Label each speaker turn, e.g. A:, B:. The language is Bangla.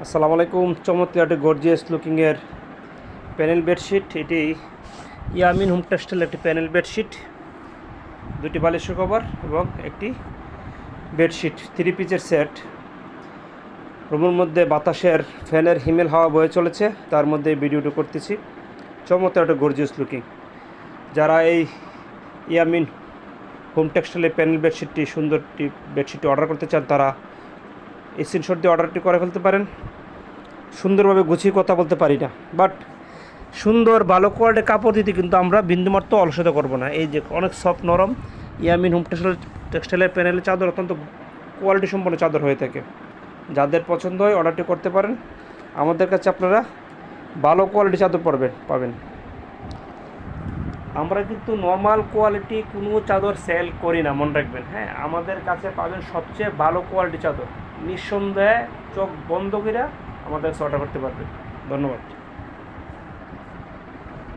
A: আসসালামু আলাইকুম। চমৎকার একটা গর্জিয়াস লুকিংয়ের প্যানেল বেডশিট। এটি ইয়ামিন হোম টেক্সটাইল একটি প্যানেল বেডশিট, দুটি বালিশের কভার এবং একটি বেডশিট, 3 পিসের সেট। রুমের মধ্যে বাতাসের ফ্যানের হিমেল হাওয়া বয়ে চলেছে, তার মধ্যে এই ভিডিওটি করতেছি। চমৎকার একটা গর্জিয়াস লুকিং। যারা এই ইয়ামিন হোম টেক্সটাইলের প্যানেল বেডশিটটি সুন্দরটি বেডশিটটি অর্ডার করতে চান, তারা এই স্ক্রিনশট দিয়ে অর্ডারটি করে ফেলতে পারেন। সুন্দরভাবে গুছিয়ে কথা বলতে পারি না, বাট সুন্দর ভালো কোয়ালিটির কাপড় দিতে কিন্তু আমরা বিন্দুমাত্র অলসতা করব না। এই যে অনেক সফট নরম ইয়ামিন হোম টেক্সটাইলের প্যানেলের চাদর অত্যন্ত কোয়ালিটি সম্পন্ন চাদর হয়ে থাকে। যাদের পছন্দ হয় অর্ডারটি করতে পারেন। আমাদের কাছে আপনারা ভালো কোয়ালিটি চাদর পাবেন। আমরা কিন্তু নর্মাল কোয়ালিটি কোনো চাদর সেল করি না, মনে রাখবেন। হ্যাঁ, আমাদের কাছে পাবেন সবচেয়ে ভালো কোয়ালিটি চাদর। নিঃসন্দেহে চোখ বন্ধ করে আমাদের কাছে অর্ডার করতে পারবেন। ধন্যবাদ।